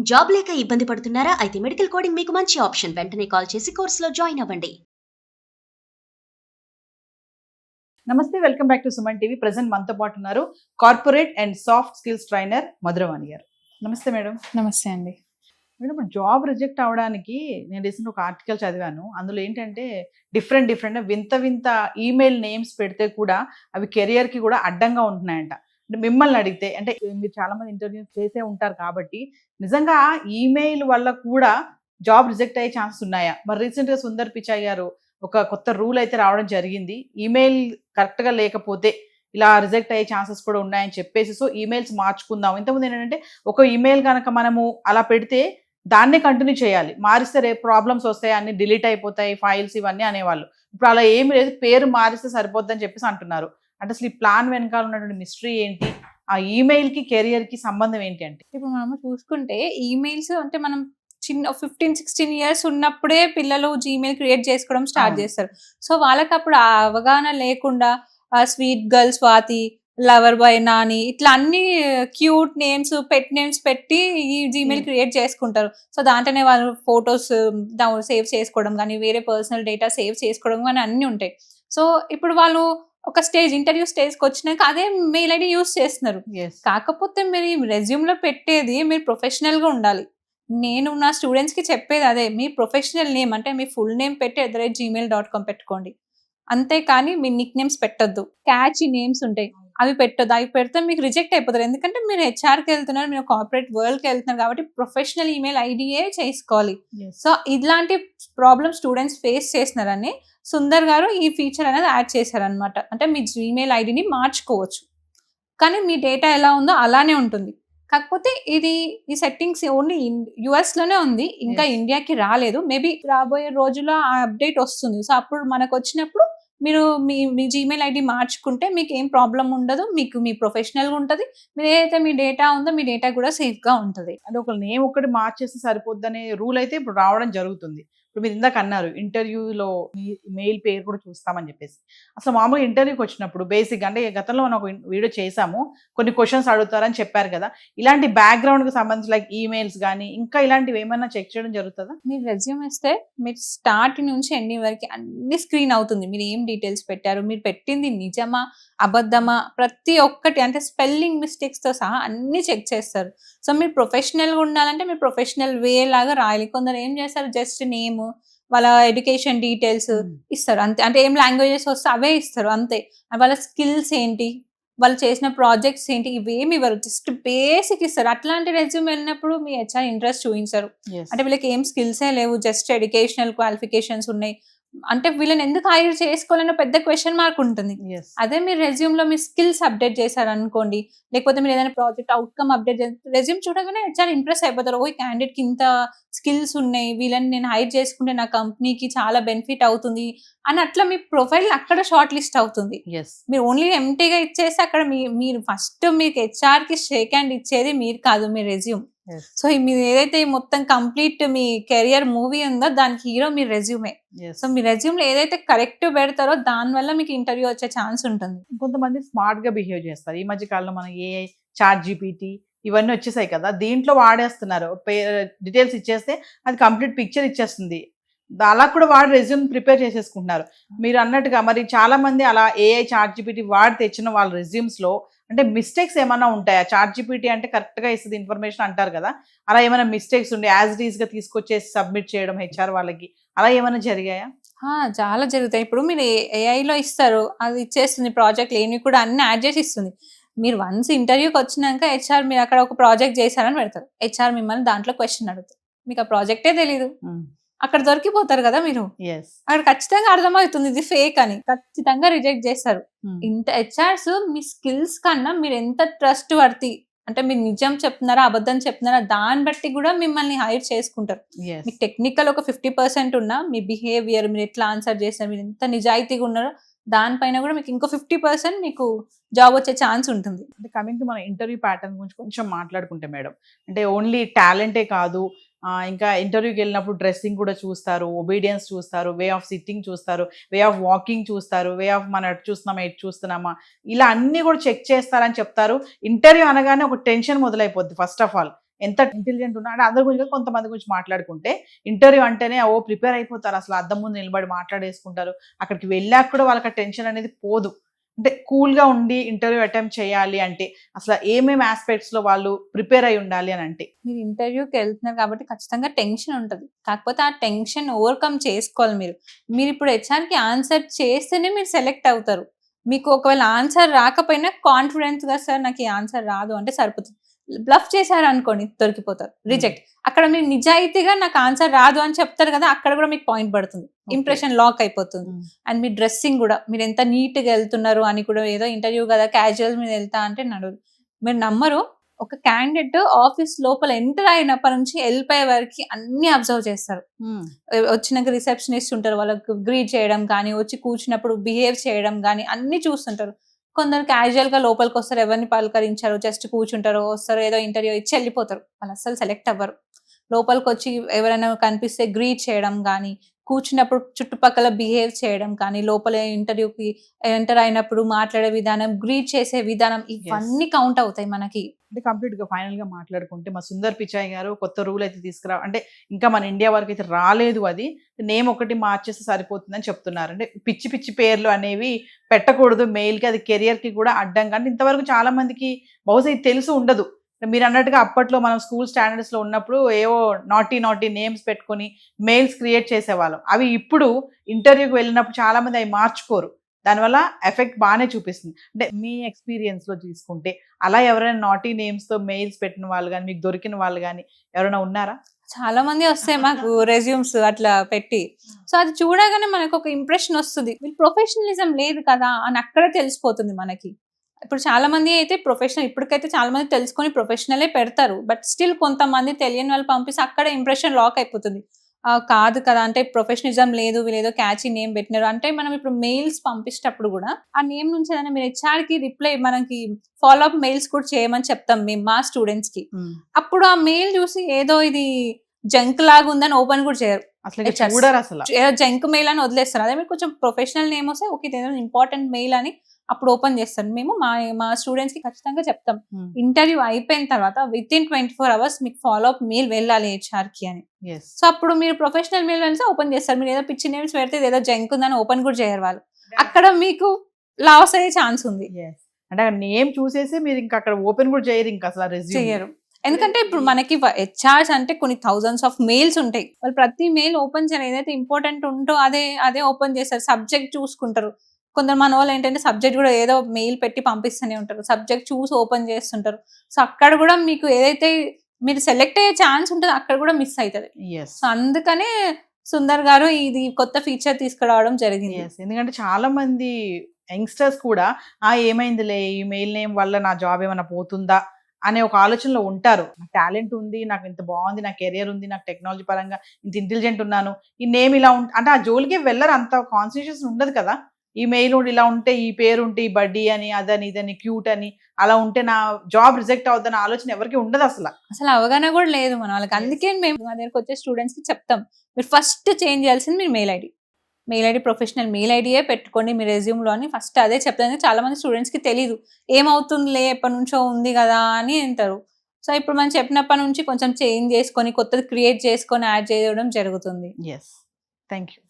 Job లేక ఇబ్బంది పడుతున్నారా? అయితే మెడికల్ కోడింగ్ మీకు మంచి ఆప్షన్. వెంటనే కాల్ చేసి కోర్సులో జాయిన్ అవ్వండి. నమస్తే, welcome back to Suman TV. Present మనతో పాటు ఉన్నారు corporate and soft skills trainer Madhuravani గారు. నమస్తే మేడం. నమస్తే అండి. మేడం, జాబ్ రిజెక్ట్ అవడానికి నేను రీసెంట్ ఒక ఆర్టికల్ చదివాను. అందులో ఏంటంటే డిఫరెంట్ వింత వింత ఈమెయిల్ నేమ్స్ పెడితే కూడా అవి కెరియర్కి కూడా అడ్డంగా ఉంటున్నాయంట. అంటే మిమ్మల్ని అడిగితే, అంటే మీరు చాలా మంది ఇంటర్వ్యూస్ చేసే ఉంటారు కాబట్టి నిజంగా ఈమెయిల్ వల్ల కూడా జాబ్ రిజెక్ట్ అయ్యే ఛాన్సెస్ ఉన్నాయా? మరి రీసెంట్గా సుందర్ పిచాయ్ గారు ఒక కొత్త రూల్ అయితే రావడం జరిగింది. ఈమెయిల్ కరెక్ట్గా లేకపోతే ఇలా రిజెక్ట్ అయ్యే ఛాన్సెస్ కూడా ఉన్నాయని చెప్పేసి, సో ఈమెయిల్స్ మార్చుకుందాం. ఇంతకుముందు ఏంటంటే ఒక ఈమెయిల్ కనుక మనము అలా పెడితే దాన్నే కంటిన్యూ చేయాలి, మారిస్తే రేపు ప్రాబ్లమ్స్ వస్తాయి, అన్ని డిలీట్ అయిపోతాయి ఫైల్స్ ఇవన్నీ అనేవాళ్ళు. ఇప్పుడు అలా ఏమి లేదు, పేరు మారిస్తే సరిపోద్దని చెప్పేసి అంటున్నారు. అంటే అసలు ఈ ప్లాన్ వెనకాల ఉన్నటువంటి మిస్టరీ ఏంటి? ఆ ఈమెయిల్కి కెరియర్కి సంబంధం ఏంటి? అంటే ఇప్పుడు మనం చూసుకుంటే ఈమెయిల్స్ అంటే మనం చిన్న 15-16 ఇయర్స్ ఉన్నప్పుడే పిల్లలు జీమెయిల్ క్రియేట్ చేసుకోవడం స్టార్ట్ చేస్తారు. సో వాళ్ళకి అప్పుడు ఆ అవగాహన లేకుండా sweet girl Swathi, lover boy Nani, ఇట్లా అన్ని క్యూట్ నేమ్స్, పెట్ నేమ్స్ పెట్టి ఈ జీమెయిల్ క్రియేట్ చేసుకుంటారు. సో దాంట్లోనే వాళ్ళు ఫొటోస్ సేవ్ చేసుకోవడం కానీ, వేరే పర్సనల్ డేటా సేవ్ చేసుకోవడం కానీ అన్నీ ఉంటాయి. సో ఇప్పుడు వాళ్ళు ఒక ఇంటర్వ్యూ స్టేజ్కి వచ్చినాక అదే మెయిల్ ఐడి యూస్ చేస్తున్నారు. కాకపోతే మీరు రెజ్యూమ్ లో పెట్టేది మీరు ప్రొఫెషనల్ గా ఉండాలి. నేను నా స్టూడెంట్స్ కి చెప్పేది అదే, మీ ప్రొఫెషనల్ నేమ్ అంటే మీ ఫుల్ నేమ్ పెట్టి @gmail.com పెట్టుకోండి. అంతేకాని మీ నిక్ నేమ్స్ పెట్టొద్దు. క్యాచీ నేమ్స్ ఉంటాయి, అవి పెట్టొద్దు. అవి పెడితే మీకు రిజెక్ట్ అయిపోతారు. ఎందుకంటే మీరు హెచ్ఆర్కి వెళ్తున్నారు, మీరు కార్పొరేట్ వరల్డ్కి వెళ్తున్నారు కాబట్టి ప్రొఫెషనల్ ఈమెయిల్ ఐడియే చేసుకోవాలి. సో ఇలాంటి ప్రాబ్లమ్ స్టూడెంట్స్ ఫేస్ చేస్తున్నారని సుందర్ గారు ఈ ఫీచర్ అనేది యాడ్ చేశారనమాట. అంటే మీ జీమెయిల్ ఐడిని మార్చుకోవచ్చు, కానీ మీ డేటా ఎలా ఉందో అలానే ఉంటుంది. కాకపోతే ఈ సెట్టింగ్స్ ఓన్లీ యుఎస్ లోనే ఉంది, ఇంకా ఇండియాకి రాలేదు. మేబీ రాబోయే రోజుల్లో ఆ అప్డేట్ వస్తుంది. సో అప్పుడు మనకు వచ్చినప్పుడు మీరు మీ జీమెయిల్ ఐడి మార్చుకుంటే మీకు ఏం ప్రాబ్లం ఉండదు. మీకు మీ ప్రొఫెషనల్గా ఉంటుంది. మీరు ఏదైతే మీ డేటా ఉందో మీ డేటా కూడా సేఫ్గా ఉంటుంది. అంటే ఒక నేమ్ ఒకటి మార్చేస్తే సరిపోద్దనే రూల్ అయితే ఇప్పుడు రావడం జరుగుతుంది. ఇప్పుడు మీరు ఇందాక అన్నారు ఇంటర్వ్యూలో మీ మెయిల్ పేరు కూడా చూస్తామని చెప్పేసి. అసలు మామూలుగా ఇంటర్వ్యూకి వచ్చినప్పుడు బేసిక్గా, అంటే గతంలో మనం ఒక వీడియో చేసాము, కొన్ని క్వశ్చన్స్ అడుగుతారని చెప్పారు కదా, ఇలాంటి బ్యాక్గ్రౌండ్కి సంబంధించి లైక్ ఈమెయిల్స్ కానీ ఇంకా ఇలాంటివి ఏమైనా చెక్ చేయడం జరుగుతుందా? మీరు రెజ్యూమ్ ఇస్తే మీరు స్టార్ట్ నుంచి ఎండింగ్ వరకు అన్ని స్క్రీన్ అవుతుంది. మీరు ఏం డీటెయిల్స్ పెట్టారు, మీరు పెట్టింది నిజమా అబద్ధమా, ప్రతి ఒక్కటి, అంటే స్పెల్లింగ్ మిస్టేక్స్తో సహా అన్ని చెక్ చేస్తారు. సో మీరు ప్రొఫెషనల్గా ఉండాలంటే మీరు ప్రొఫెషనల్ వే లాగా రాయాలి. కొందరు ఏం చేస్తారు, జస్ట్ నేమ్, వాళ్ళ ఎడ్యుకేషన్ డీటెయిల్స్ ఇస్తారు అంతే. అంటే ఏం లాంగ్వేజెస్ వస్తే అవే ఇస్తారు అంతే. వాళ్ళ స్కిల్స్ ఏంటి, వాళ్ళు చేసిన ప్రాజెక్ట్స్ ఏంటి, ఇవేమి ఇవ్వరు, జస్ట్ బేసిక్ ఇస్తారు. అట్లాంటి రెజ్యూమ్ వెళ్ళినప్పుడు మీ హెచ్ఆర్ ఇంట్రెస్ట్ చూపించారు. అంటే వీళ్ళకి ఏం స్కిల్సే లేవు, జస్ట్ ఎడ్యుకేషనల్ క్వాలిఫికేషన్స్ ఉన్నాయి అంటే వీళ్ళని ఎందుకు హైర్ చేసుకోవాలన్న పెద్ద క్వశ్చన్ మార్క్ ఉంటుంది. అదే మీరు రెజ్యూమ్ లో మీ స్కిల్స్ అప్డేట్ చేశారు అనుకోండి, లేకపోతే మీరు ఏదైనా ప్రాజెక్ట్ అవుట్కమ్ అప్డేట్ చేస్తారు, రెజ్యూమ్ చూడగానే చాలా ఇంప్రెస్ అయిపోతారు. ఓ క్యాండిడేట్ కి ఇంత స్కిల్స్ ఉన్నాయి, వీళ్ళని నేను హైర్ చేసుకుంటే నా కంపెనీకి చాలా బెనిఫిట్ అవుతుంది అని అట్లా మీ ప్రొఫైల్ అక్కడ షార్ట్ లిస్ట్ అవుతుంది. మీరు ఓన్లీ ఎంటీగా ఇచ్చేస్తే అక్కడ మీరు ఫస్ట్ మీకు హెచ్ఆర్ కి షేక్ హ్యాండ్ ఇచ్చేది మీరు కాదు, మీ రెజ్యూమ్. సో మీరు ఏదైతే మొత్తం కంప్లీట్ మీ కెరియర్ మూవీ ఉందో దానికి హీరో మీ రెజ్యూమే. సో మీ రెజ్యూమ్ లో ఏదైతే కరెక్ట్ పెడతారో దాని వల్ల మీకు ఇంటర్వ్యూ వచ్చే ఛాన్స్ ఉంటుంది. కొంతమంది స్మార్ట్ గా బిహేవ్ చేస్తారు. ఈ మధ్య కాలంలో మన ఏఐ, చాట్ జీపీటీ ఇవన్నీ వచ్చేసాయి కదా, దీంట్లో వాడేస్తున్నారు. డీటెయిల్స్ ఇచ్చేస్తే అది కంప్లీట్ పిక్చర్ ఇచ్చేస్తుంది. అలా కూడా వాడు రెజ్యూమ్ ప్రిపేర్ చేసేసుకుంటున్నారు. మీరు అన్నట్టుగా మరి చాలా మంది అలా ఏఐ, చాట్ జీపీటీ వాడి తెచ్చిన వాళ్ళ రెజ్యూమ్స్ లో అంటే మిస్టేక్స్ ఏమైనా ఉంటాయా? చాట్ జీపీటీ అంటే కరెక్ట్ గా ఇస్తుంది ఇన్ఫర్మేషన్ అంటారు కదా, అలా ఏమైనా మిస్టేక్స్ ఉండే యాజ్ ఇట్ ఈస్ గా తీసుకొచ్చేసి సబ్మిట్ చేయడం హెచ్ఆర్ వాళ్ళకి, అలా ఏమైనా జరిగాయా? చాలా జరుగుతాయి. ఇప్పుడు మీరు ఏఐలో ఇస్తారు, అది ఇచ్చేస్తుంది ప్రాజెక్ట్ లేని కూడా అన్ని యాడ్ చేసి ఇస్తుంది. మీరు వన్స్ ఇంటర్వ్యూకి వచ్చినాక హెచ్ఆర్ మీరు అక్కడ ఒక ప్రాజెక్ట్ చేశారని పెడతారు, హెచ్ఆర్ మిమ్మల్ని దాంట్లో క్వశ్చన్ అడుగుతారు, మీకు ఆ ప్రాజెక్టే తెలీదు, అక్కడ దొరికిపోతారు కదా మీరు. అక్కడ ఖచ్చితంగా అర్థమవుతుంది ఇది ఫేక్ అని, ఖచ్చితంగా రిజెక్ట్ చేస్తారు. ఇంత హెచ్ఆర్స్ మీ స్కిల్స్ కన్నా మీరు ఎంత ట్రస్ట్ వర్తి, అంటే మీరు నిజం చెప్తున్నారా అబద్ధం చెప్తున్నారా దాన్ని బట్టి కూడా మిమ్మల్ని హైర్ చేసుకుంటారు. మీకు టెక్నికల్ ఒక 50% ఉన్నా మీ బిహేవియర్, మీరు ఎట్లా ఆన్సర్ చేస్తారు, మీరు ఎంత నిజాయితీగా ఉన్నారో దానిపైన కూడా మీకు ఇంకో 50% మీకు జాబ్ వచ్చే ఛాన్స్ ఉంటుంది. అంటే కమింగ్ టు మన ఇంటర్వ్యూ ప్యాటర్న్ గురించి కొంచెం మాట్లాడుకుంటే మేడం, అంటే ఓన్లీ టాలెంటే కాదు, ఇంకా ఇంటర్వ్యూకి వెళ్ళినప్పుడు డ్రెస్సింగ్ కూడా చూస్తారు, ఒబీడియన్స్ చూస్తారు, వే ఆఫ్ సిట్టింగ్ చూస్తారు, వే ఆఫ్ వాకింగ్ చూస్తారు, వే ఆఫ్ మనం ఎటు చూస్తున్నామా ఎటు చూస్తున్నామా ఇలా అన్నీ కూడా చెక్ చేస్తారని చెప్తారు. ఇంటర్వ్యూ అనగానే ఒక టెన్షన్ మొదలైపోద్ది ఫస్ట్ ఆఫ్ ఆల్. ఎంత ఇంటెలిజెంట్ ఉన్నా అంటే అందరి గురించి కొంతమంది గురించి మాట్లాడుకుంటే ఇంటర్వ్యూ అంటేనే ప్రిపేర్ అయిపోతారు, అసలు అద్దం ముందు నిలబడి మాట్లాడేసుకుంటారు, అక్కడికి వెళ్ళాక కూడా వాళ్ళకి ఆ టెన్షన్ అనేది పోదు. అంటే కూల్గా ఉండి ఇంటర్వ్యూ అటెంప్ట్ చేయాలి అంటే అసలు ఏమేమి ఆస్పెక్ట్స్లో వాళ్ళు ప్రిపేర్ అయి ఉండాలి అని అంటే? మీరు ఇంటర్వ్యూకి వెళ్తున్నారు కాబట్టి ఖచ్చితంగా టెన్షన్ ఉంటుంది, కాకపోతే ఆ టెన్షన్ ఓవర్కమ్ చేసుకోవాలి. మీరు ఇప్పుడు హెచ్ఆర్కి ఆన్సర్ చేస్తేనే మీరు సెలెక్ట్ అవుతారు. మీకు ఒకవేళ ఆన్సర్ రాకపోయినా కాన్ఫిడెన్స్గా సార్ నాకు ఈ ఆన్సర్ రాదు అంటే సరిపోతుంది. బ్లఫ్ చేశారు అనుకోండి దొరికిపోతారు, రిజెక్ట్. అక్కడ మీరు నిజాయితీగా నాకు ఆన్సర్ రాదు అని చెప్తారు కదా, అక్కడ కూడా మీకు పాయింట్ పడుతుంది, ఇంప్రెషన్ లాక్ అయిపోతుంది. అండ్ మీ డ్రెస్సింగ్ కూడా మీరు ఎంత నీట్గా వెళ్తున్నారు అని కూడా, ఏదో ఇంటర్వ్యూ కదా క్యాజువల్ మీద వెళ్తా అంటే నడవదు. మీరు నమ్మరు, ఒక క్యాండిడేట్ ఆఫీస్ లోపల ఎంటర్ అయినప్పటి నుంచి వెళ్ళిపోయే వరకు అన్ని అబ్జర్వ్ చేస్తారు. వచ్చినాక రిసెప్షనిస్ట్ ఉంటారు, వాళ్ళకి గ్రీట్ చేయడం కానీ, వచ్చి కూర్చున్నప్పుడు బిహేవ్ చేయడం కానీ అన్ని చూస్తుంటారు. కొందరు క్యాజువల్ గా లోపలికి వస్తారు, ఎవరిని పలకరించారు, జస్ట్ కూర్చుంటారు, వస్తారు, ఏదో ఇంటర్వ్యూ ఇచ్చి వెళ్ళిపోతారు. వాళ్ళు అస్సలు సెలెక్ట్ అవ్వరు. లోపలికి వచ్చి ఎవరైనా కనిపిస్తే గ్రీట్ చేయడం కానీ, కూర్చున్నప్పుడు చుట్టుపక్కల బిహేవ్ చేయడం కానీ, లోపల ఇంటర్వ్యూకి ఎంటర్ అయినప్పుడు మాట్లాడే విధానం, గ్రీట్ చేసే విధానం, ఇవన్నీ కౌంట్ అవుతాయి మనకి. అంటే కంప్లీట్ గా ఫైనల్ గా మాట్లాడుకుంటే మా సుందర్ పిచాయ్ గారు కొత్త రూల్ అయితే తీసుకురా, అంటే ఇంకా మన ఇండియా వరకు అయితే రాలేదు, అది నేమ్ ఒకటి మార్చేస్తే సరిపోతుందని చెప్తున్నారు. అంటే పిచ్చి పిచ్చి పేర్లు అనేవి పెట్టకూడదు మెయిల్ కి, అది కెరియర్ కి కూడా అడ్డం. కానీ ఇంతవరకు చాలా మందికి బహుశా ఇది తెలిసి ఉండదు. మీరు అన్నట్టుగా అప్పట్లో మనం స్కూల్ స్టాండర్డ్స్ లో ఉన్నప్పుడు ఏవో నాటీ నేమ్స్ పెట్టుకొని మెయిల్స్ క్రియేట్ చేసేవాళ్ళం. అవి ఇప్పుడు ఇంటర్వ్యూకి వెళ్ళినప్పుడు చాలా మంది అవి మార్చుకోరు, దానివల్ల ఎఫెక్ట్ బాగానే చూపిస్తుంది. అంటే మీ ఎక్స్పీరియన్స్ లో తీసుకుంటే అలా ఎవరైనా నాటీ నేమ్స్ తో మెయిల్స్ పెట్టిన వాళ్ళు కానీ, మీకు దొరికిన వాళ్ళు కానీ ఎవరైనా ఉన్నారా? చాలా మంది వస్తాయి మాకు రెజ్యూమ్స్ అట్లా పెట్టి. సో అది చూడగానే మనకు ఒక ఇంప్రెషన్ వస్తుంది, వీళ్ళు ప్రొఫెషనలిజం లేదు కదా అని అక్కడే తెలిసిపోతుంది మనకి. ఇప్పుడు చాలా మంది అయితే ప్రొఫెషనల్, ఇప్పటికైతే చాలా మంది తెలుసుకొని ప్రొఫెషనలే పెడతారు, బట్ స్టిల్ కొంతమంది తెలియని వాళ్ళు పంపిస్తే అక్కడ ఇంప్రెషన్ లాక్ అయిపోతుంది. కాదు కదా, అంటే ప్రొఫెషనలిజం లేదు, వీళ్ళేదో క్యాచీ నేమ్ పెట్టినారు అంటే. మనం ఇప్పుడు మెయిల్స్ పంపించేటప్పుడు కూడా ఆ నేమ్ నుంచి ఏదైనా మీరు హెచ్ఆర్కి రిప్లై, మనకి ఫాలో అప్ మెయిల్స్ కూడా చేయమని చెప్తాం మేము మా స్టూడెంట్స్ కి. అప్పుడు ఆ మెయిల్ చూసి ఏదో ఇది జంక్ లాగా ఉందని ఓపెన్ కూడా చేయరు, ఏదో జంక్ మెయిల్ అని వదిలేస్తారు. అదే మీరు కొంచెం ప్రొఫెషనల్ నేమ్ వస్తే ఓకే ఏదో ఇంపార్టెంట్ మెయిల్ అని అప్పుడు ఓపెన్ చేస్తాను. మేము మా స్టూడెంట్స్ కి ఖచ్చితంగా చెప్తాం, ఇంటర్వ్యూ అయిపోయిన తర్వాత విత్ ఇన్ 24 hours మీకు ఫాలో అప్ మెయిల్ వెళ్ళాలి హెచ్ఆర్ కి అని. సో అప్పుడు మీరు ప్రొఫెషనల్ మెయిల్ వెళ్తే ఓపెన్ చేస్తారు. మీరు ఏదో పిచ్చి నేమ్స్ పెడితే ఏదో జంక్ ఉందని ఓపెన్ కూడా చేయరు వాళ్ళు, అక్కడ మీకు లాస్ అయ్యే ఛాన్స్ ఉంది. అంటే నేమ్ చూసేసి మీరు ఇంకా అక్కడ ఓపెన్ కూడా చేయరు, ఇంకా అసలు రెజ్యూమ్ చేయరు. ఎందుకంటే ఇప్పుడు మనకి హెచ్ఆర్స్ అంటే కొన్ని థౌజండ్స్ ఆఫ్ మెయిల్స్ ఉంటాయి, వాళ్ళు ప్రతి మెయిల్ ఓపెన్ చేయరు, ఏదైతే ఇంపార్టెంట్ ఉంటో అదే ఓపెన్ చేస్తారు. సబ్జెక్ట్ చూసుకుంటారు. కొందరు మన వాళ్ళు ఏంటంటే సబ్జెక్ట్ కూడా ఏదో మెయిల్ పెట్టి పంపిస్తూనే ఉంటారు, సబ్జెక్ట్ చూసి ఓపెన్ చేస్తుంటారు. సో అక్కడ కూడా మీకు ఏదైతే మీరు సెలెక్ట్ అయ్యే ఛాన్స్ ఉంటుందో అక్కడ కూడా మిస్ అవుతుంది. సో అందుకనే సుందర్ గారు ఇది కొత్త ఫీచర్ తీసుకురావడం జరిగింది. ఎందుకంటే చాలా మంది యంగ్స్టర్స్ కూడా ఏమైందిలే ఈ మెయిల్ నేమ్ వల్ల నా జాబ్ ఏమైనా పోతుందా అనే ఒక ఆలోచనలో ఉంటారు. నాకు టాలెంట్ ఉంది, నాకు ఇంత బాగుంది, నా కెరియర్ ఉంది, నాకు టెక్నాలజీ పరంగా ఇంత ఇంటెలిజెంట్ ఉన్నాను, ఈ నేమ్ ఇలా అంటే ఆ జోలికి వెళ్ళరు, అంత కాన్సన్ట్రేషన్ ఉండదు కదా. ఈ మెయిల్ ఇలా ఉంటే, ఈ పేరు ఉంటే, ఈ బడ్డీ అని అదని ఇదని క్యూట్ అని అలా ఉంటే నా జాబ్ రిజెక్ట్ అవుతుందన్న ఆలోచన ఎవరికి ఉండదు, అసలు అవగాహన కూడా లేదు మన వాళ్ళకి. అందుకే మేము మా దగ్గరకు వచ్చే స్టూడెంట్స్ కి చెప్తాం, మీరు ఫస్ట్ చేంజ్ చేయాల్సింది మీరు మెయిల్ ఐడి ప్రొఫెషనల్ మెయిల్ ఐడియే పెట్టుకోండి మీ రెజ్యూమ్లో అని ఫస్ట్ అదే చెప్తాను. చాలా మంది స్టూడెంట్స్కి తెలియదు, ఏమవుతుందిలే ఎప్పటి నుంచో ఉంది కదా అని అంటారు. సో ఇప్పుడు మనం చెప్పినప్పటి నుంచి కొంచెం చేంజ్ చేసుకొని కొత్తది క్రియేట్ చేసుకొని యాడ్ చేయడం జరుగుతుంది. Thank you.